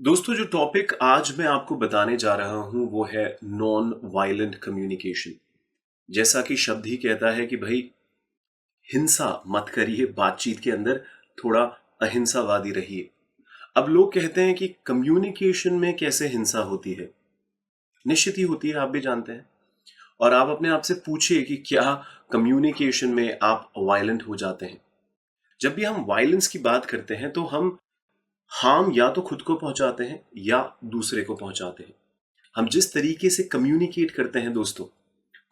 दोस्तों, जो टॉपिक आज मैं आपको बताने जा रहा हूं वो है नॉन वायलेंट कम्युनिकेशन। जैसा कि शब्द ही कहता है कि भाई हिंसा मत करिए, बातचीत के अंदर थोड़ा अहिंसावादी रहिए। अब लोग कहते हैं कि कम्युनिकेशन में कैसे हिंसा होती है। निश्चित ही होती है, आप भी जानते हैं। और आप अपने आप से पूछिए कि क्या कम्युनिकेशन में आप वायलेंट हो जाते हैं। जब भी हम वायलेंस की बात करते हैं तो हम हार्म या तो खुद को पहुंचाते हैं या दूसरे को पहुंचाते हैं। हम जिस तरीके से कम्युनिकेट करते हैं दोस्तों,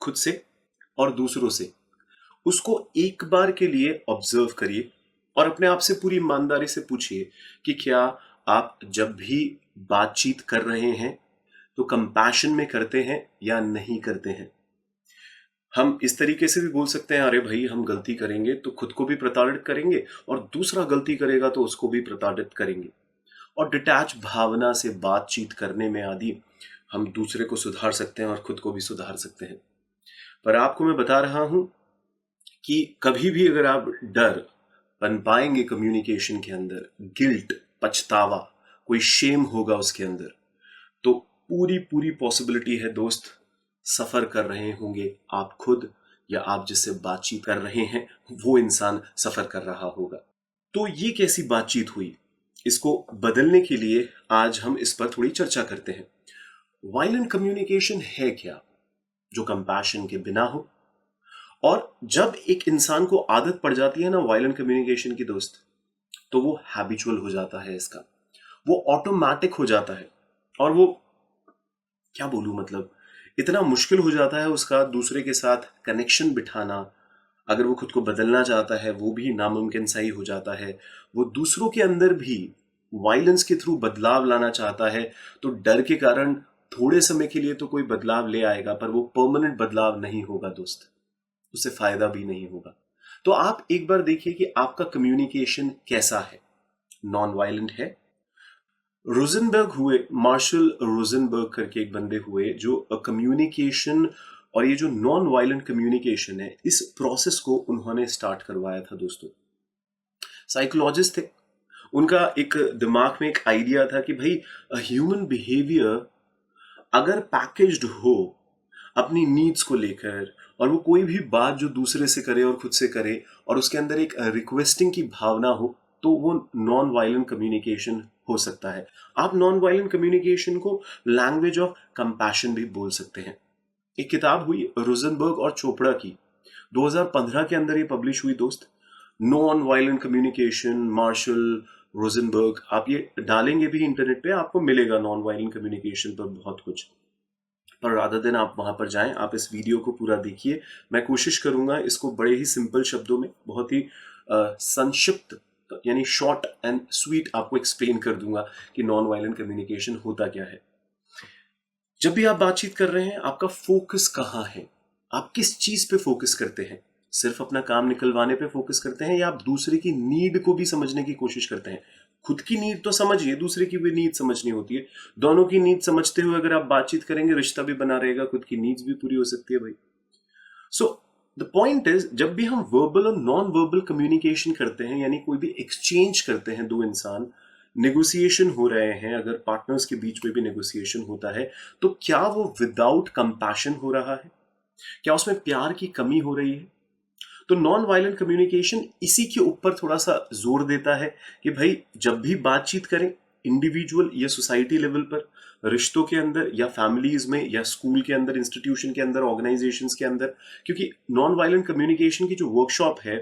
खुद से और दूसरों से, उसको एक बार के लिए ऑब्जर्व करिए और अपने आप से पूरी ईमानदारी से पूछिए कि क्या आप जब भी बातचीत कर रहे हैं तो कंपैशन में करते हैं या नहीं करते हैं। हम इस तरीके से भी बोल सकते हैं, अरे भाई हम गलती करेंगे तो खुद को भी प्रताड़ित करेंगे और दूसरा गलती करेगा तो उसको भी प्रताड़ित करेंगे। और डिटैच भावना से बातचीत करने में आदि हम दूसरे को सुधार सकते हैं और खुद को भी सुधार सकते हैं। पर आपको मैं बता रहा हूं कि कभी भी अगर आप डर बन पाएंगे कम्युनिकेशन के अंदर, गिल्ट, पछतावा, कोई शेम होगा उसके अंदर, तो पूरी पूरी पॉसिबिलिटी है दोस्त, सफर कर रहे होंगे आप खुद या आप जिससे बातचीत कर रहे हैं वो इंसान सफर कर रहा होगा। तो ये कैसी बातचीत हुई, इसको बदलने के लिए आज हम इस पर थोड़ी चर्चा करते हैं। वायलेंट कम्युनिकेशन है क्या जो कंपैशन के बिना हो। और जब एक इंसान को आदत पड़ जाती है ना वायलेंट कम्युनिकेशन की दोस्त, तो वो हैबिचुअल हो जाता है, इसका वो ऑटोमेटिक हो जाता है। और वो क्या बोलूं, मतलब इतना मुश्किल हो जाता है उसका दूसरे के साथ कनेक्शन बिठाना। अगर वो खुद को बदलना चाहता है वो भी नामुमकिन सा ही हो जाता है। वो दूसरों के अंदर भी वायलेंस के थ्रू बदलाव लाना चाहता है, तो डर के कारण थोड़े समय के लिए तो कोई बदलाव ले आएगा, पर वो परमानेंट बदलाव नहीं होगा दोस्त, उससे फायदा भी नहीं होगा। तो आप एक बार देखिए कि आपका कम्युनिकेशन कैसा है, नॉन वायलेंट है। रोजनबर्ग हुए, मार्शल रोजनबर्ग करके एक बंदे हुए जो कम्युनिकेशन और ये जो नॉन वायलेंट कम्युनिकेशन है इस प्रोसेस को उन्होंने स्टार्ट करवाया था दोस्तों। साइकोलॉजिस्ट थे। उनका एक दिमाग में एक आइडिया था कि भाई ह्यूमन बिहेवियर अगर पैकेज्ड हो अपनी नीड्स को लेकर, और वो कोई भी बात जो दूसरे से करे और खुद से करे और उसके अंदर एक रिक्वेस्टिंग की भावना हो, तो वो नॉन वायलेंट कम्युनिकेशन हो सकता है। आप नॉन वायलेंट कम्युनिकेशन को लैंग्वेज ऑफ कंपैशन भी बोल सकते हैं। एक किताब हुई रोजनबर्ग और चोपड़ा की, 2015 के अंदर ये पब्लिश हुई दोस्त। Non violent communication, Marshall Rosenberg, आप ये डालेंगे भी इंटरनेट पे आपको मिलेगा नॉन वायलेंट कम्युनिकेशन पर बहुत कुछ। पर रादर देन आप वहां पर जाएं, आप इस वीडियो को पूरा देखिए। मैं कोशिश करूंगा इसको बड़े ही सिंपल शब्दों में, बहुत ही संक्षिप्त, यानी शॉर्ट एंड स्वीट आपको एक्सप्लेन कर दूंगा कि नॉन वायलेंट कम्युनिकेशन होता क्या है। जब भी आप बातचीत कर रहे हैं आपका फोकस कहाँ है, आप किस चीज पे फोकस करते हैं। सिर्फ अपना काम निकलवाने पे फोकस करते हैं या आप दूसरे की नीड को भी समझने की कोशिश करते हैं। खुद की नीड तो समझिए, दूसरे की भी नीड समझनी होती है। दोनों की नीड समझते हुए अगर आप बातचीत करेंगे रिश्ता भी बना रहेगा, खुद की नीड्स भी पूरी हो सकती है भाई। सो द पॉइंट इज, जब भी हम वर्बल और नॉन वर्बल कम्युनिकेशन करते हैं, यानी कोई भी एक्सचेंज करते हैं, दो इंसान नेगोशिएशन हो रहे हैं, अगर पार्टनर्स के बीच में भी नेगोशिएशन होता है, तो क्या वो विदाउट कंपैशन हो रहा है, क्या उसमें प्यार की कमी हो रही है। तो नॉन वायलेंट कम्युनिकेशन इसी के ऊपर थोड़ा सा जोर देता है कि भाई जब भी बातचीत करें, इंडिविजुअल या सोसाइटी लेवल पर, रिश्तों के अंदर या फैमिलीज में या स्कूल के अंदर, इंस्टीट्यूशन के अंदर, ऑर्गेनाइजेशंस के अंदर, क्योंकि नॉन वायलेंट कम्युनिकेशन की जो वर्कशॉप है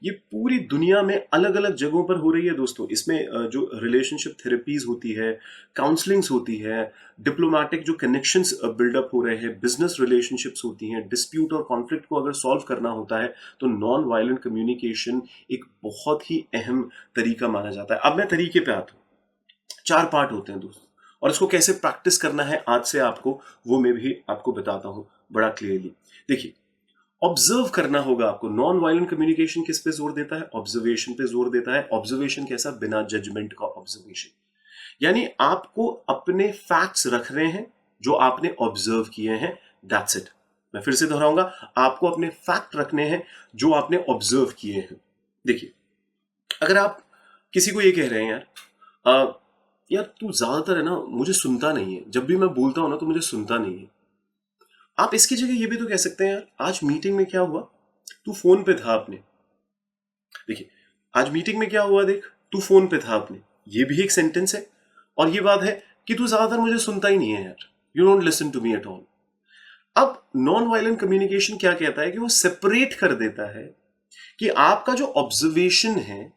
ये पूरी दुनिया में अलग अलग जगहों पर हो रही है दोस्तों। इसमें जो रिलेशनशिप थेरेपीज होती है, काउंसलिंग्स होती है, डिप्लोमेटिक जो कनेक्शंस बिल्डअप हो रहे हैं, बिजनेस रिलेशनशिप्स होती हैं, डिस्प्यूट और कॉन्फ्लिक्ट को अगर सॉल्व करना होता है, तो नॉन वायलेंट कम्युनिकेशन एक बहुत ही अहम तरीका माना जाता है। अब मैं तरीके पे आता हूँ। 4 पार्ट होते हैं दोस्तों, और इसको कैसे प्रैक्टिस करना है आज से आपको, वो मैं भी आपको बताता हूं बड़ा क्लियरली। देखिए, ऑब्जर्व करना होगा आपको। नॉन वायलेंट कम्युनिकेशन किस पे जोर देता है, ऑब्जर्वेशन पे जोर देता है। ऑब्जर्वेशन कैसा, बिना जजमेंट का ऑब्जर्वेशन, यानी आपको अपने फैक्ट्स रख रहे हैं जो आपने ऑब्जर्व किए हैं, दैट्स इट। मैं फिर से दोहराऊंगा, आपको अपने फैक्ट रखने हैं जो आपने ऑब्जर्व किए हैं। देखिए, अगर आप किसी को ये कह रहे हैं, यार यार तू ज्यादातर है ना मुझे सुनता नहीं है, जब भी मैं बोलता हूं ना तो मुझे सुनता नहीं है। आप इसकी जगह ये भी तो कह सकते हैं, यार आज मीटिंग में क्या हुआ, तू फोन पे था अपने। देखिए, आज मीटिंग में क्या हुआ, देख तू फोन पे था अपने, ये भी एक सेंटेंस है। और ये बात है कि तू ज्यादातर मुझे सुनता ही नहीं है यार, you don't listen to me at all. अब नॉन वायलेंट कम्युनिकेशन क्या कहता है कि वो सेपरेट कर देता है कि आपका जो ऑब्जर्वेशन है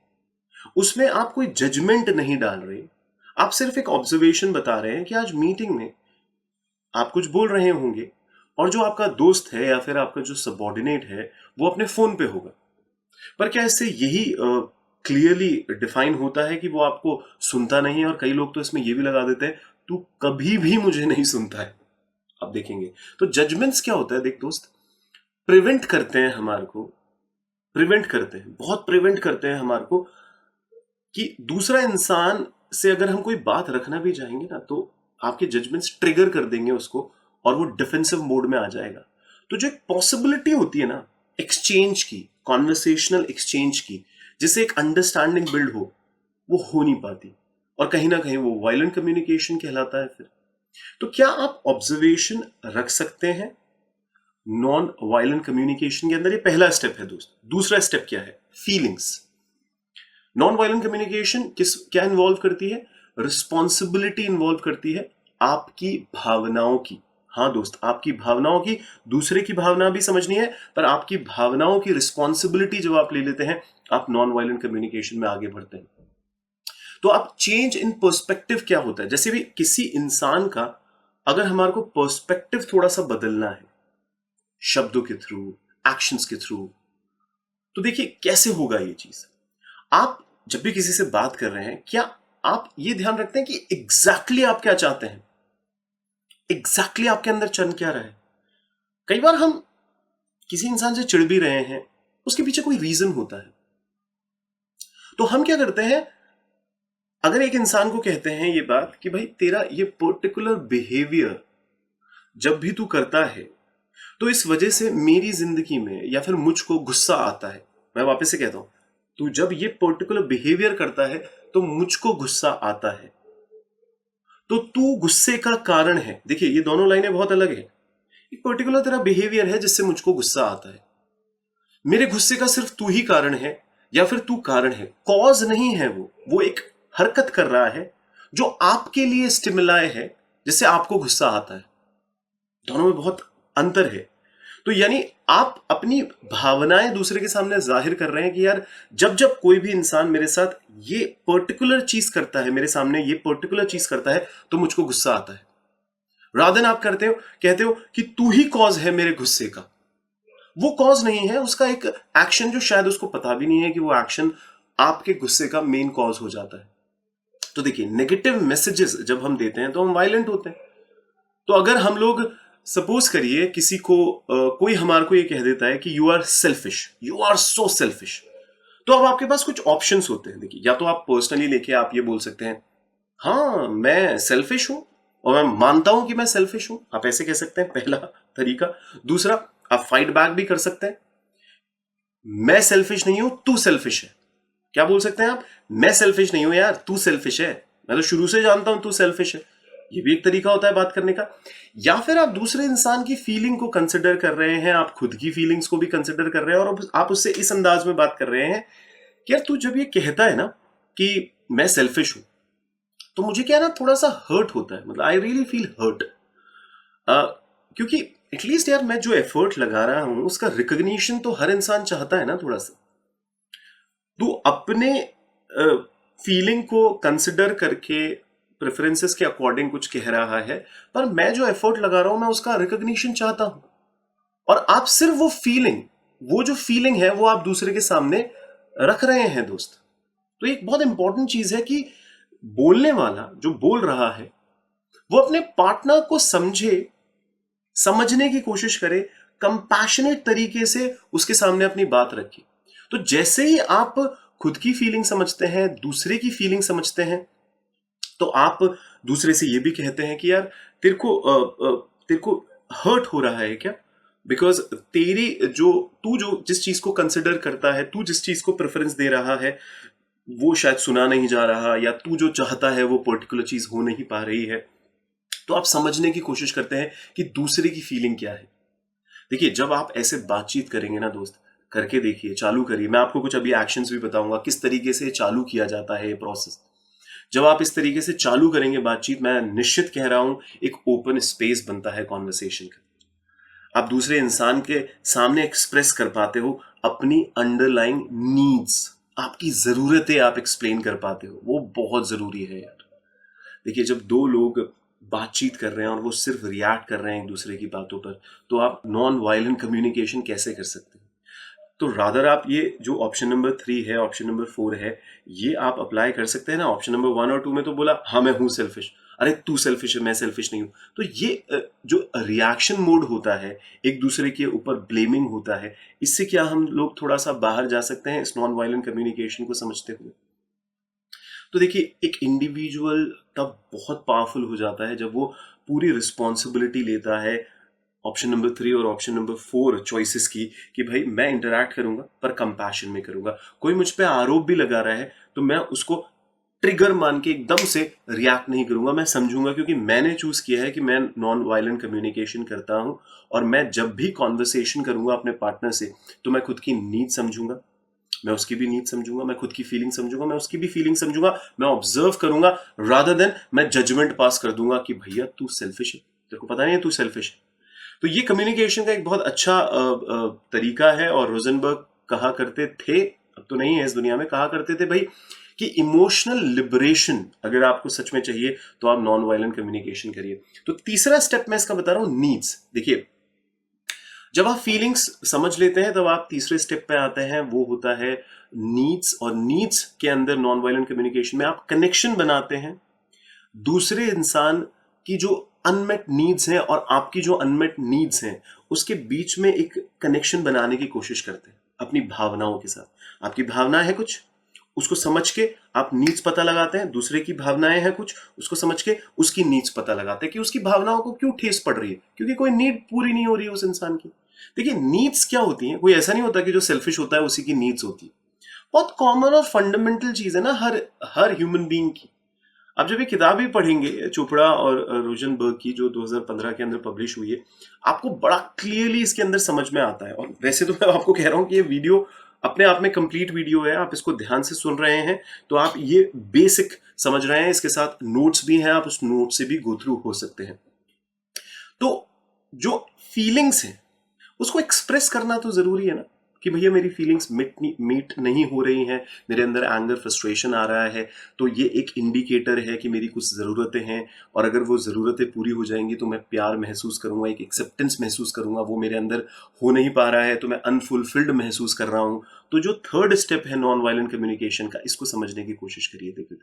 उसमें आप कोई जजमेंट नहीं डाल रहे, आप सिर्फ एक ऑब्जर्वेशन बता रहे हैं कि आज मीटिंग में आप कुछ बोल रहे होंगे और जो आपका दोस्त है या फिर आपका जो सबॉर्डिनेट है वो अपने फोन पे होगा। पर क्या इससे यही क्लियरली डिफाइन होता है कि वो आपको सुनता नहीं है? और कई लोग तो इसमें ये भी लगा देते हैं, तू कभी भी मुझे नहीं सुनता है। आप देखेंगे तो जजमेंट्स क्या होता है, देख दोस्त, प्रिवेंट करते हैं हमारे को, प्रिवेंट करते हैं, बहुत प्रिवेंट करते हैं हमारे को कि दूसरा इंसान से अगर हम कोई बात रखना भी चाहेंगे ना तो आपके जजमेंट्स ट्रिगर कर देंगे उसको और वो डिफेंसिव मोड में आ जाएगा। तो जो एक पॉसिबिलिटी होती है ना एक्सचेंज की, कॉन्वर्सेशनल एक्सचेंज की, जिससे एक अंडरस्टैंडिंग बिल्ड वो हो नहीं पाती और कहीं ना कहीं वो वायलेंट कम्युनिकेशन कहलाता है फिर। तो क्या आप ऑब्जर्वेशन रख सकते हैं नॉन वायलेंट कम्युनिकेशन के अंदर? ये पहला स्टेप है दोस्त। दूसरा स्टेप क्या है? फीलिंग्स। नॉन वायलेंट कम्युनिकेशन किस क्या इन्वॉल्व करती है? रिस्पॉन्सिबिलिटी इन्वॉल्व करती है आपकी भावनाओं की। हाँ दोस्त, आपकी भावनाओं की, दूसरे की भावना भी समझनी है, पर आपकी भावनाओं की रिस्पॉन्सिबिलिटी जब आप ले लेते हैं, आप नॉन वायलेंट कम्युनिकेशन में आगे बढ़ते हैं। तो आप चेंज इन पर्सपेक्टिव क्या होता है? जैसे भी किसी इंसान का अगर हमारे को पर्सपेक्टिव थोड़ा सा बदलना है शब्दों के थ्रू, एक्शंस के थ्रू, तो देखिए कैसे होगा ये चीज। आप जब भी किसी से बात कर रहे हैं, क्या आप ये ध्यान रखते हैं कि एग्जैक्टली आप क्या चाहते हैं, एग्जैक्टली आपके अंदर चल क्या रहा है? कई बार हम किसी इंसान से चिढ़ भी रहे हैं, उसके पीछे कोई रीजन होता है, तो हम क्या करते हैं, अगर एक इंसान को कहते हैं ये बात कि भाई तेरा ये पर्टिकुलर बिहेवियर जब भी तू करता है तो इस वजह से मेरी जिंदगी में या फिर मुझको गुस्सा आता है। मैं वापस से कहता हूं, तू जब ये पर्टिकुलर बिहेवियर करता है तो मुझको गुस्सा आता है, तो तू गुस्से का कारण है। देखिए ये दोनों लाइनें बहुत अलग है। एक पर्टिकुलर तेरा बिहेवियर है जिससे मुझको गुस्सा आता है, मेरे गुस्से का सिर्फ तू ही कारण है या फिर तू कारण है, कॉज नहीं है। वो एक हरकत कर रहा है जो आपके लिए स्टिमुलाई है जिससे आपको गुस्सा आता है। दोनों में बहुत अंतर है। तो यानी आप अपनी भावनाएं दूसरे के सामने जाहिर कर रहे हैं कि यार जब जब कोई भी इंसान मेरे साथ ये पर्टिकुलर चीज करता है, मेरे सामने ये पर्टिकुलर चीज करता है तो मुझको गुस्सा आता है। रादन आप कहते हो कि तू ही कॉज है मेरे गुस्से का। वो कॉज नहीं है, उसका एक एक्शन जो शायद उसको पता भी नहीं है कि वो एक्शन आपके गुस्से का मेन कॉज हो जाता है। तो देखिए नेगेटिव मैसेजेस जब हम देते हैं तो हम वायलेंट होते हैं। तो अगर हम लोग सपोज करिए किसी को कोई हमारे को ये कह देता है कि you are selfish, you are so selfish, तो अब आपके पास कुछ ऑप्शंस होते हैं। देखिए या तो आप पर्सनली लेके आप ये बोल सकते हैं, हाँ मैं सेल्फिश हूं और मैं मानता हूं कि मैं सेल्फिश हूं, आप ऐसे कह सकते हैं, पहला तरीका। दूसरा, आप फाइट बैक भी कर सकते हैं, मैं सेल्फिश नहीं हूं तू सेल्फिश है। क्या बोल सकते हैं आप? मैं सेल्फिश नहीं हूं यार, तू सेल्फिश है, मैं तो शुरू से जानता हूं तू सेल्फिश है। ये भी एक तरीका होता है बात करने का। या फिर आप दूसरे इंसान की फीलिंग को कंसिडर कर रहे हैं, आप खुद की फीलिंग्स को भी कंसिडर कर रहे हैं और आप उससे इस अंदाज में बात कर रहे हैं कि यार तू जब ये कहता है ना कि मैं सेल्फिश हूं तो मुझे क्या है ना थोड़ा सा हर्ट होता है, मतलब आई रियली फील हर्ट, क्योंकि एटलीस्ट यार मैं जो एफर्ट लगा रहा हूं उसका रिकॉग्निशन तो हर इंसान चाहता है ना थोड़ा सा। तू अपने फीलिंग को कंसिडर करके प्रेफरेंसेस के अकॉर्डिंग कुछ कह रहा है, पर मैं जो एफर्ट लगा रहा हूं मैं उसका रिकॉग्निशन चाहता हूं। और आप सिर्फ वो जो फीलिंग है वो आप दूसरे के सामने रख रहे हैं दोस्त। तो एक बहुत इंपॉर्टेंट चीज है कि बोलने वाला जो बोल रहा है वो अपने पार्टनर को समझने की कोशिश करे, कंपैशनेट तरीके से उसके सामने अपनी बात रखे। तो जैसे ही आप खुद की फीलिंग समझते हैं, दूसरे की फीलिंग समझते हैं, तो आप दूसरे से ये भी कहते हैं कि यार तेरे को हर्ट हो रहा है क्या, बिकॉज तू जो जिस चीज को कंसिडर करता है, तू जिस चीज को प्रेफरेंस दे रहा है, वो शायद सुना नहीं जा रहा, या तू जो चाहता है वो पर्टिकुलर चीज हो नहीं पा रही है। तो आप समझने की कोशिश करते हैं कि दूसरे की फीलिंग क्या है। देखिए, जब आप ऐसे बातचीत करेंगे ना दोस्त, करके देखिए, चालू करिए। मैं आपको कुछ अभी एक्शंस भी बताऊंगा किस तरीके से चालू किया जाता है ये प्रोसेस। जब आप इस तरीके से चालू करेंगे बातचीत, मैं निश्चित कह रहा हूं, एक ओपन स्पेस बनता है कॉन्वर्सेशन का। आप दूसरे इंसान के सामने एक्सप्रेस कर पाते हो अपनी अंडरलाइंग नीड्स, आपकी जरूरतें आप एक्सप्लेन कर पाते हो। वो बहुत जरूरी है यार। देखिए, जब दो लोग बातचीत कर रहे हैं और वो सिर्फ रिएक्ट कर रहे हैं एक दूसरे की बातों पर, तो आप नॉन वायलेंट कम्युनिकेशन कैसे कर सकते हैं? तो रादर आप ये जो ऑप्शन नंबर 3 है, ऑप्शन नंबर 4 है, ये आप अप्लाई कर सकते हैं ना। ऑप्शन नंबर 1 और 2 में तो बोला हाँ मैं हूं सेल्फिश, अरे तू सेल्फिश है, मैं सेल्फिश नहीं हूं। तो ये जो रिएक्शन मोड होता है, एक दूसरे के ऊपर ब्लेमिंग होता है, इससे क्या हम लोग थोड़ा सा बाहर जा सकते हैं इस नॉन वायलेंट कम्युनिकेशन को समझते हुए। तो देखिए, एक इंडिविजुअल तब बहुत पावरफुल हो जाता है जब वो पूरी रिस्पॉन्सिबिलिटी लेता है ऑप्शन नंबर 3 और ऑप्शन नंबर 4 चॉइसेस की, कि भाई मैं इंटरैक्ट करूंगा पर कंपैशन में करूंगा। कोई मुझ पे आरोप भी लगा रहा है तो मैं उसको ट्रिगर मान के एकदम से रिएक्ट नहीं करूंगा। मैं समझूंगा, क्योंकि मैंने चूज किया है कि मैं नॉन वायलेंट कम्युनिकेशन करता हूं। और मैं जब भी कॉन्वर्सेशन करूंगा अपने पार्टनर से, तो मैं खुद की नीड समझूंगा, मैं उसकी भी नीड समझूंगा, मैं खुद की फीलिंग समझूंगा, मैं उसकी भी फीलिंग समझूंगा, मैं ऑब्जर्व करूंगा, रादर देन मैं जजमेंट पास कर दूंगा कि भैया तू सेल्फिश है, तेरे को पता नहीं है तू सेल्फिश है। तो ये कम्युनिकेशन का एक बहुत अच्छा तरीका है। और रोजनबर्ग कहा करते थे, अब तो नहीं है इस दुनिया में, कहा करते थे भाई कि इमोशनल लिबरेशन अगर आपको सच में चाहिए तो आप नॉन वायलेंट कम्युनिकेशन करिए। तो तीसरा स्टेप मैं इसका बता रहा हूं, नीड्स। देखिए, जब आप फीलिंग्स समझ लेते हैं तब आप तीसरे स्टेप पे आते हैं, वो होता है नीड्स। और नीड्स के अंदर नॉन वायलेंट कम्युनिकेशन में आप कनेक्शन बनाते हैं दूसरे इंसान की जो अनमेट नीड्स हैं और आपकी जो अनमेट नीड्स हैं, उसके बीच में एक कनेक्शन बनाने की कोशिश करते हैं अपनी भावनाओं के साथ। आपकी भावना है कुछ, उसको समझ के आप नीड्स पता लगाते हैं। दूसरे की भावनाएं हैं कुछ, उसको समझ के उसकी नीड्स पता लगाते हैं कि उसकी भावनाओं को क्यों ठेस पड़ रही है, क्योंकि कोई नीड पूरी नहीं हो रही है उस इंसान की। देखिए, नीड्स क्या होती हैं, कोई ऐसा नहीं होता कि जो सेल्फिश होता है उसी की नीड्स होती है। बहुत कॉमन और फंडामेंटल चीज है ना हर हर ह्यूमन बीइंग की। आप जब ये किताब भी पढ़ेंगे चोपड़ा और रोजनबर्ग की, जो 2015 के अंदर पब्लिश हुई है, आपको बड़ा क्लियरली इसके अंदर समझ में आता है। और वैसे तो मैं आपको कह रहा हूं कि ये वीडियो अपने आप में कंप्लीट वीडियो है, आप इसको ध्यान से सुन रहे हैं तो आप ये बेसिक समझ रहे हैं। इसके साथ नोट्स भी हैं, आप उस नोट से भी गो थ्रू हो सकते हैं। तो जो फीलिंग्स हैं उसको एक्सप्रेस करना तो जरूरी है ना, कि भैया मेरी फीलिंग्स मीट नहीं हो रही हैं, मेरे अंदर एंगर फ्रस्ट्रेशन आ रहा है। तो ये एक इंडिकेटर है कि मेरी कुछ ज़रूरतें हैं, और अगर वो ज़रूरतें पूरी हो जाएंगी तो मैं प्यार महसूस करूंगा, एक एक्सेप्टेंस महसूस करूंगा। वो मेरे अंदर हो नहीं पा रहा है तो मैं अनफुलफिल्ड महसूस कर रहा हूँ। तो जो थर्ड स्टेप है नॉन वायलेंट कम्युनिकेशन का, इसको समझने की कोशिश करिए। देखिए,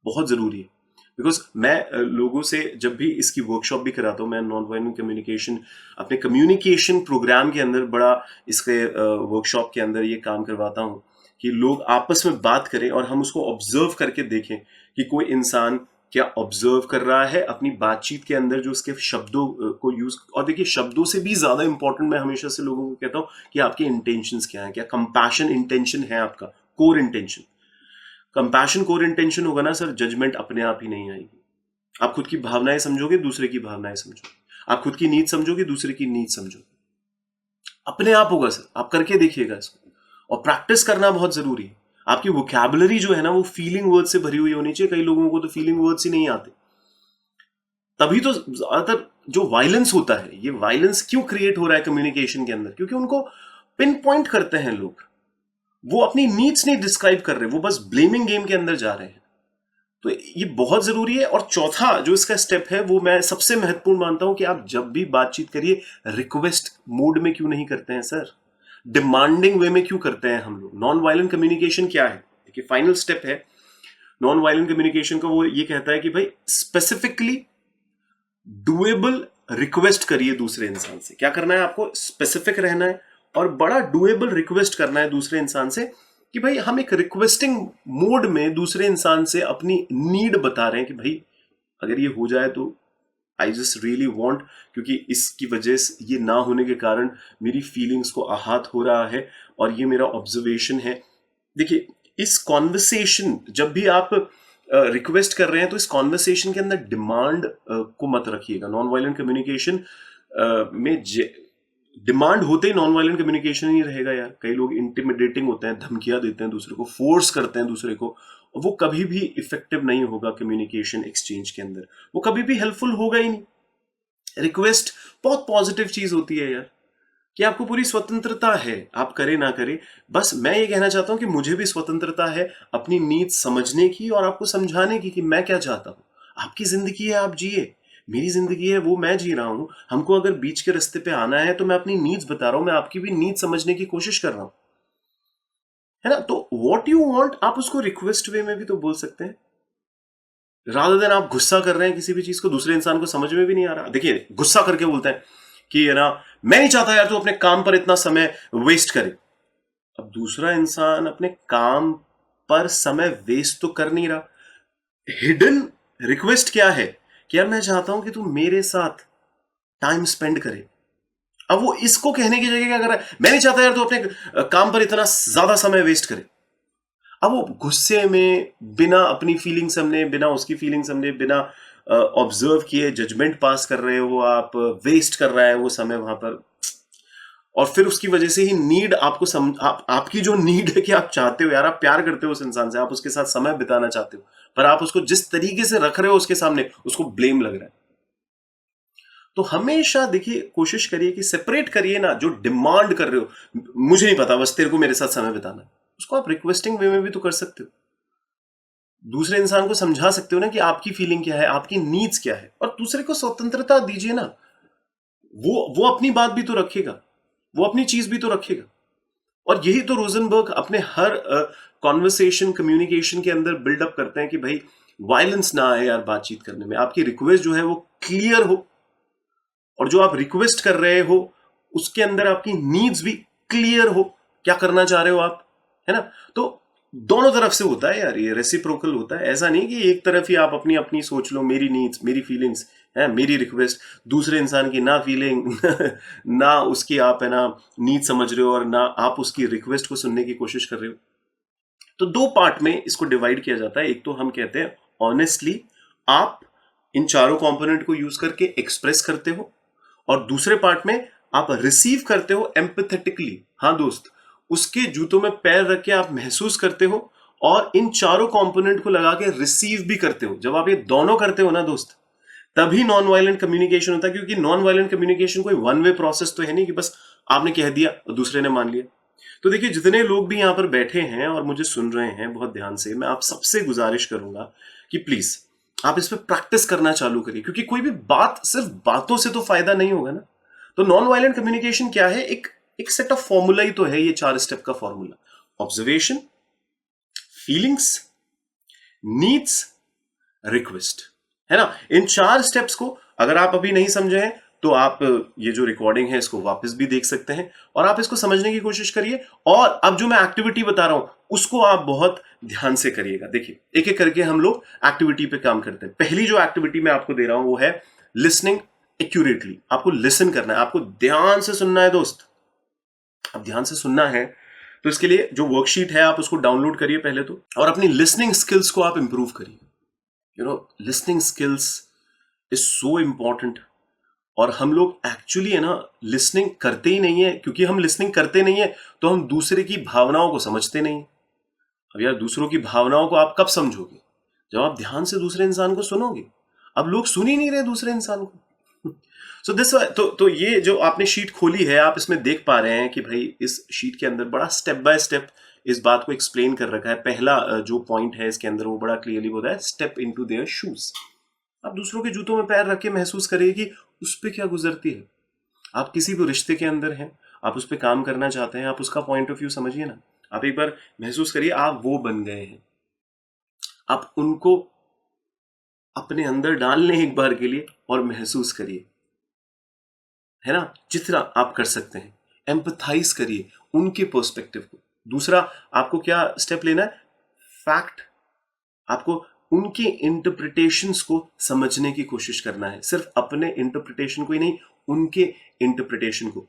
बहुत ज़रूरी है। बिकॉज मैं लोगों से जब भी इसकी वर्कशॉप भी कराता हूँ, मैं नॉन वायलेंट कम्युनिकेशन अपने कम्युनिकेशन प्रोग्राम के अंदर बड़ा इसके वर्कशॉप के अंदर ये काम करवाता हूँ कि लोग आपस में बात करें और हम उसको ऑब्जर्व करके देखें कि कोई इंसान क्या ऑब्जर्व कर रहा है अपनी बातचीत के अंदर, जो उसके शब्दों को यूज। और देखिए, शब्दों से भी ज्यादा इंपॉर्टेंट मैं हमेशा से लोगों को कहता हूँ कि आपके इंटेंशंस क्या है, क्या कंपैशन इंटेंशन है आपका, core intention. Compassion core intention होगा ना सर, जजमेंट अपने आप ही नहीं आएगी। आप खुद की भावनाएं समझोगे, दूसरे की भावनाएं समझोगे, आप खुद की नीड समझोगे, दूसरे की नीड समझोगे, अपने आप होगा सर। आप करके देखिएगा इसको, और प्रैक्टिस करना बहुत जरूरी है। आपकी वोकैबुलरी जो है ना, वो फीलिंग वर्ड से भरी हुई होनी चाहिए। कई लोगों को तो फीलिंग वर्ड्स ही नहीं आते। तभी तो ज्यादातर जो वायलेंस होता है, ये वायलेंस क्यों क्रिएट हो रहा है कम्युनिकेशन के अंदर, क्योंकि उनको पिन पॉइंट करते हैं लोग, वो अपनी नीड्स नहीं डिस्क्राइब कर रहे, वो बस ब्लेमिंग गेम के अंदर जा रहे हैं। तो ये बहुत जरूरी है। और चौथा जो इसका स्टेप है, वो मैं सबसे महत्वपूर्ण मानता हूं कि आप जब भी बातचीत करिए, रिक्वेस्ट मोड में क्यों नहीं करते हैं सर, डिमांडिंग वे में क्यों करते हैं हम लोग। नॉन वायलेंट कम्युनिकेशन क्या है, देखिए फाइनल स्टेप है नॉन वायलेंट कम्युनिकेशन का, वो ये कहता है कि भाई स्पेसिफिकली डुएबल रिक्वेस्ट करिए दूसरे इंसान से। क्या करना है, आपको स्पेसिफिक रहना है और बड़ा डुएबल रिक्वेस्ट करना है दूसरे इंसान से, कि भाई हम एक रिक्वेस्टिंग मोड में दूसरे इंसान से अपनी नीड बता रहे हैं कि भाई अगर ये हो जाए तो आई जस्ट रियली वॉन्ट, क्योंकि इसकी वजह से, ये ना होने के कारण मेरी फीलिंग्स को आहत हो रहा है, और ये मेरा ऑब्जर्वेशन है। देखिए, इस कॉन्वर्सेशन, जब भी आप रिक्वेस्ट कर रहे हैं तो इस कॉन्वर्सेशन के अंदर डिमांड को मत रखिएगा। नॉन वायलेंट कम्युनिकेशन में डिमांड होते ही नॉन वायलेंट कम्युनिकेशन ही रहेगा यार। कई लोग इंटिमिडेटिंग होते हैं, धमकियां देते हैं दूसरे को, फोर्स करते हैं दूसरे को, और वो कभी भी इफेक्टिव नहीं होगा कम्युनिकेशन एक्सचेंज के अंदर, वो कभी भी हेल्पफुल होगा ही नहीं। रिक्वेस्ट बहुत पॉजिटिव चीज होती है यार, कि आपको पूरी स्वतंत्रता है, आप करे ना करे। बस मैं ये कहना चाहता हूं कि मुझे भी स्वतंत्रता है अपनी नीड समझने की और आपको समझाने की कि मैं क्या चाहता हूं। आपकी जिंदगी है, आप जिए, मेरी जिंदगी है, वो मैं जी रहा हूं। हमको अगर बीच के रास्ते पे आना है तो मैं अपनी नीड्स बता रहा हूं, मैं आपकी भी नीड समझने की कोशिश कर रहा हूं, है ना। तो व्हाट यू वांट आप उसको रिक्वेस्ट वे में भी तो बोल सकते हैं, रादर देन आप गुस्सा कर रहे हैं किसी भी चीज को, दूसरे इंसान को समझ में भी नहीं आ रहा। देखिए, गुस्सा करके बोलते हैं कि है ना, मैं नहीं चाहता यार तू अपने काम पर इतना समय वेस्ट करे। अब दूसरा इंसान अपने काम पर समय वेस्ट तो कर नहीं रहा। हिडन रिक्वेस्ट क्या है कि यार मैं चाहता हूं कि तू मेरे साथ टाइम स्पेंड करे। अब वो इसको कहने की जगह क्या कर रहा है, मैं नहीं चाहता यार तू अपने काम पर इतना ज्यादा समय वेस्ट करे। अब वो गुस्से में बिना अपनी फीलिंग समझे, बिना उसकी फीलिंग समझे, बिना ऑब्जर्व किए जजमेंट पास कर रहे हो आप, वेस्ट कर रहा है वो समय वहां पर। और फिर उसकी वजह से ही नीड आपको आपकी जो नीड है कि आप चाहते हो यार, आप प्यार करते हो उस इंसान से, आप उसके साथ समय बिताना चाहते हो, पर आप उसको जिस तरीके से रख रहे हो उसके सामने, उसको ब्लेम लग रहा है। तो हमेशा देखिए, कोशिश करिए कि सेपरेट करिए ना, जो डिमांड कर रहे हो, मुझे नहीं पता, बस तेरे को मेरे साथ समय बिताना है, उसको आप रिक्वेस्टिंग वे में भी तो कर सकते हो। दूसरे इंसान को समझा सकते हो ना कि आपकी फीलिंग क्या है, आपकी नीड्स क्या है, और दूसरे को स्वतंत्रता दीजिए ना। वो अपनी बात भी तो रखेगा, वो अपनी चीज भी तो रखेगा। और यही तो रोजनबर्ग अपने हर कॉन्वर्सेशन कम्युनिकेशन के अंदर बिल्डअप करते हैं कि भाई वायलेंस ना आए यार बातचीत करने में, आपकी रिक्वेस्ट जो है वो क्लियर हो, और जो आप रिक्वेस्ट कर रहे हो उसके अंदर आपकी नीड्स भी क्लियर हो, क्या करना चाह रहे हो आप, है ना। तो दोनों तरफ से होता है यार, ये रेसिप्रोकल होता है। ऐसा नहीं कि एक तरफ ही आप अपनी अपनी सोच लो, मेरी नीड्स मेरी फीलिंग्स है, मेरी रिक्वेस्ट, दूसरे इंसान की ना फीलिंग ना उसकी आप है ना नीड समझ रहे हो, और ना आप उसकी रिक्वेस्ट को सुनने की कोशिश कर रहे हो। तो दो पार्ट में इसको डिवाइड किया जाता है। एक तो हम कहते हैं ऑनेस्टली आप इन चारों कंपोनेंट को यूज करके एक्सप्रेस करते हो, और दूसरे पार्ट में आप रिसीव करते हो एम्पैथेटिकली। हाँ दोस्त, उसके जूतों में पैर रख के आप महसूस करते हो, और इन चारों कंपोनेंट को लगा के रिसीव भी करते हो। जब आप ये दोनों करते हो ना दोस्त, तभी नॉन वायलेंट कम्युनिकेशन होता है। क्योंकि नॉन वायलेंट कम्युनिकेशन कोई वन वे प्रोसेस तो है नहीं कि बस आपने कह दिया और दूसरे ने मान लिया। तो देखिए, जितने लोग भी यहां पर बैठे हैं और मुझे सुन रहे हैं बहुत ध्यान से, मैं आप सबसे गुजारिश करूंगा कि प्लीज आप इस पर प्रैक्टिस करना चालू करिए, क्योंकि कोई भी बात सिर्फ बातों से तो फायदा नहीं होगा ना। तो नॉन वायलेंट कम्युनिकेशन क्या है, एक एक सेट ऑफ फॉर्मूला ही तो है, ये 4 स्टेप का formula. Observation, feelings, needs, request, है ना। इन 4 स्टेप्स को अगर आप अभी नहीं समझे हैं तो आप ये जो रिकॉर्डिंग है इसको वापस भी देख सकते हैं, और आप इसको समझने की कोशिश करिए। और अब जो मैं एक्टिविटी बता रहा हूं उसको आप बहुत ध्यान से करिएगा। देखिए, एक एक करके हम लोग एक्टिविटी पे काम करते हैं। पहली जो एक्टिविटी मैं आपको दे रहा हूं वो है लिसनिंग एक्यूरेटली। आपको लिसन करना है, आपको ध्यान से सुनना है दोस्त। अब ध्यान से सुनना है तो इसके लिए जो वर्कशीट है आप उसको डाउनलोड करिए पहले तो, और अपनी लिसनिंग स्किल्स को आप इंप्रूव करिए। Listening skills is so important. और हम लोग एक्चुअली है ना लिसनिंग करते ही नहीं है, क्योंकि हम लिसनिंग करते नहीं है तो हम दूसरे की भावनाओं को समझते नहीं। अब यार, दूसरों की भावनाओं को आप कब समझोगे, जब आप ध्यान से दूसरे इंसान को सुनोगे। अब लोग सुन ही नहीं रहे दूसरे इंसान को। सो दिस तो ये जो आपने शीट खोली है, आप इसमें देख पा रहे हैं कि भाई इस शीट के अंदर बड़ा स्टेप बाय स्टेप इस बात को एक्सप्लेन कर रखा है। पहला जो पॉइंट है इसके अंदर वो बड़ा क्लियरली बोला है, स्टेप इनटू देयर शूज। आप दूसरों के जूतों में पैर रख के महसूस करिए कि उस पर क्या गुजरती है। आप किसी भी रिश्ते के अंदर हैं, आप उस पर काम करना चाहते हैं, आप उसका पॉइंट ऑफ व्यू समझिए ना। आप एक बार महसूस करिए आप वो बन गए हैं, आप उनको अपने अंदर डाल लें एक बार के लिए और महसूस करिए, है ना, जितना आप कर सकते हैं। एम्पथाइज करिए उनके पर्सपेक्टिव को। दूसरा, आपको क्या स्टेप लेना है, फैक्ट। आपको उनके इंटरप्रिटेशंस को समझने की कोशिश करना है, सिर्फ अपने इंटरप्रिटेशन को ही नहीं, उनके इंटरप्रिटेशन को,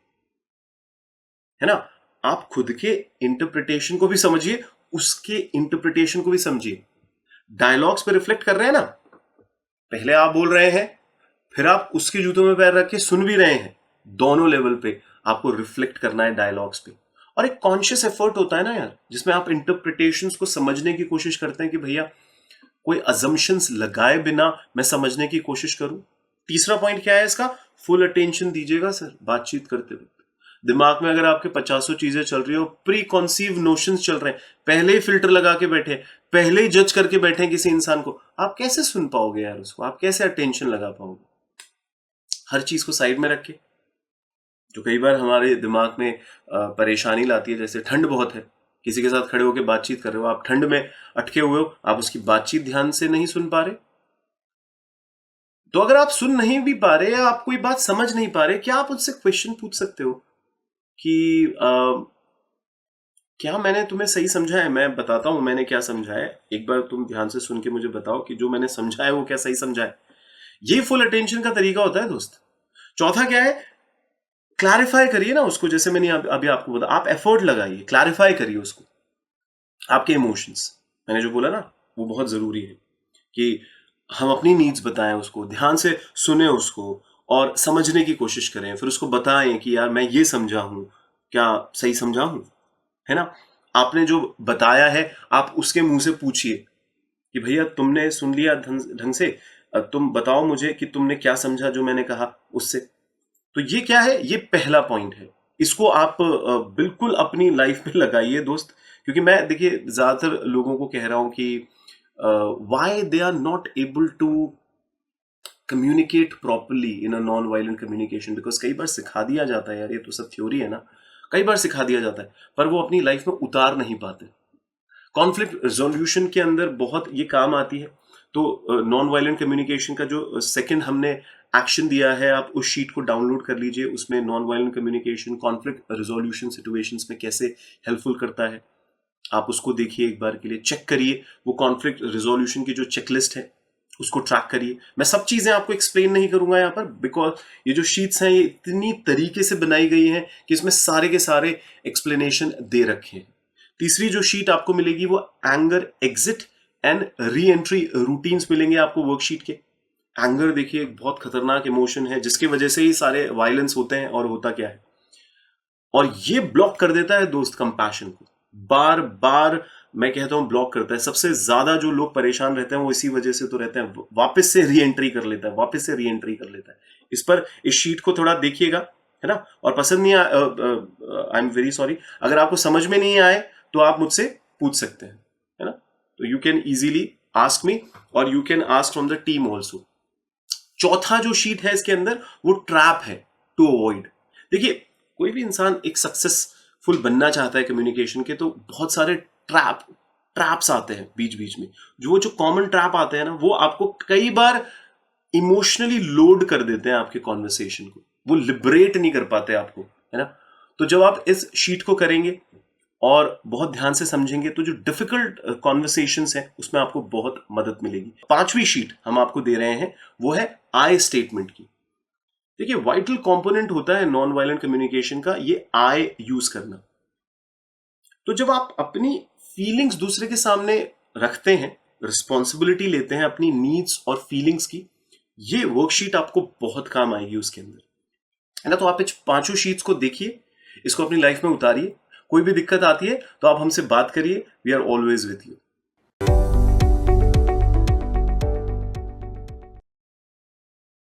है ना। आप खुद के इंटरप्रिटेशन को भी समझिए उसके इंटरप्रिटेशन को भी समझिए। डायलॉग्स पे रिफ्लेक्ट कर रहे हैं ना, पहले आप बोल रहे हैं, फिर आप उसके जूतों में पैर रख के सुन भी रहे हैं। दोनों लेवल पे आपको रिफ्लेक्ट करना है डायलॉग्स पे। और एक कॉन्शियस एफर्ट होता है ना यार, जिसमें आप इंटरप्रिटेशंस को समझने की कोशिश करते हैं कि भैया कोई अजम्पशंस लगाए बिना मैं समझने की कोशिश करूं। तीसरा पॉइंट क्या है इसका, फुल अटेंशन दीजिएगा सर बातचीत करते वक्त। दिमाग में अगर आपके 50 चीजें चल रही हो, प्री कॉन्सीव नोशंस चल रहे हैं, पहले ही फिल्टर लगा के बैठे, पहले ही जज करके बैठे हैं किसी इंसान को, आप कैसे सुन पाओगे यार उसको, आप कैसे अटेंशन लगा पाओगे। हर चीज को साइड में रख के, जो कई बार हमारे दिमाग में परेशानी लाती है, जैसे ठंड बहुत है, किसी के साथ खड़े होकर बातचीत कर रहे हो, आप ठंड में अटके हुए हो, आप उसकी बातचीत ध्यान से नहीं सुन पा रहे। तो अगर आप सुन नहीं भी पा रहे या आप कोई बात समझ नहीं पा रहे, क्या आप उससे क्वेश्चन पूछ सकते हो कि क्या मैंने तुम्हें सही समझा है, मैं बताता हूं मैंने क्या समझा है, एक बार तुम ध्यान से सुन के मुझे बताओ कि जो मैंने समझा है वो क्या सही समझा है। ये फुल अटेंशन का तरीका होता है दोस्त। चौथा क्या है, क्लैरिफाई करिए ना उसको, जैसे मैंने अभी आपको बताया, आप एफर्ट लगाइए, क्लैरिफाई करिए उसको, आपके इमोशंस, मैंने जो बोला ना वो बहुत जरूरी है कि हम अपनी नीड्स बताएं उसको, ध्यान से सुने उसको और समझने की कोशिश करें, फिर उसको बताएं कि यार मैं ये समझा हूं, क्या सही समझा हूं, है ना। आपने जो बताया है आप उसके मुंह से पूछिए कि भैया तुमने सुन लिया ढंग से, तुम बताओ मुझे कि तुमने क्या समझा जो मैंने कहा उससे। तो ये क्या है, ये पहला पॉइंट है, इसको आप बिल्कुल अपनी लाइफ में लगाइए दोस्त। क्योंकि मैं देखिए ज्यादातर लोगों को कह रहा हूं कि why they are not able to communicate properly in a non violent communication, because कई बार सिखा दिया जाता है यार, ये तो सब थ्योरी है ना, कई बार सिखा दिया जाता है पर वो अपनी लाइफ में उतार नहीं पाते। कॉन्फ्लिक्ट रिजोल्यूशन के अंदर बहुत ये काम आती है। तो नॉन वायलेंट कम्युनिकेशन का जो सेकंड हमने एक्शन दिया है, आप उस शीट को डाउनलोड कर लीजिए, उसमें non violent communication conflict resolution situations में कैसे हेल्पफुल करता है, आप उसको देखिए, एक बार के लिए चेक करिए। वो कॉन्फ्लिक्ट रिजोल्यूशन की जो चेकलिस्ट है उसको ट्रैक करिए। मैं सब चीजें आपको एक्सप्लेन नहीं करूंगा यहाँ पर, बिकॉज ये जो शीट्स हैं ये इतनी तरीके से बनाई गई हैं कि इसमें सारे के सारे एक्सप्लेनेशन दे रखे हैं। तीसरी जो शीट आपको मिलेगी वो anger exit and re entry routines मिलेंगे आपको वर्कशीट के। एंगर देखिए एक बहुत खतरनाक इमोशन है जिसकी वजह से ही सारे वायलेंस होते हैं, और होता क्या है, और ये ब्लॉक कर देता है दोस्त कंपैशन को, बार बार मैं कहता हूं ब्लॉक करता है। सबसे ज्यादा जो लोग परेशान रहते हैं वो इसी वजह से तो रहते हैं, वापस से री एंट्री कर लेता है, वापस से री एंट्री कर लेता है। इस पर इस शीट को थोड़ा देखिएगा, है ना। और पसंद नहीं आई एम वेरी सॉरी, अगर आपको समझ में नहीं आए तो आप मुझसे पूछ सकते हैं, है ना। तो you can easily ask me और you can ask from the team also. चौथा जो शीट है इसके अंदर वो ट्रैप है टू अवॉइड। देखिए कोई भी इंसान एक सक्सेसफुल बनना चाहता है कम्युनिकेशन के, तो बहुत सारे ट्रैप्स आते हैं बीच बीच में। जो कॉमन ट्रैप आते हैं ना, वो आपको कई बार इमोशनली लोड कर देते हैं आपके कॉन्वर्सेशन को, वो लिबरेट नहीं कर पाते आपको, है ना। तो जब आप इस शीट को करेंगे और बहुत ध्यान से समझेंगे तो जो डिफिकल्ट कॉन्वर्सेशंस हैं उसमें आपको बहुत मदद मिलेगी। पांचवी शीट हम आपको दे रहे हैं वो है आई स्टेटमेंट की। देखिए वाइटल कंपोनेंट होता है नॉन वायलेंट कम्युनिकेशन का ये आई यूज करना। तो जब आप अपनी फीलिंग्स दूसरे के सामने रखते हैं, रिस्पॉन्सिबिलिटी लेते हैं अपनी नीड्स और फीलिंग्स की, ये वर्कशीट आपको बहुत काम आएगी उसके अंदर, है ना। तो आप पांचों शीट्स को देखिए, इसको अपनी लाइफ में उतारिए। कोई भी दिक्कत आती है तो आप हमसे बात करिए, we are always with you.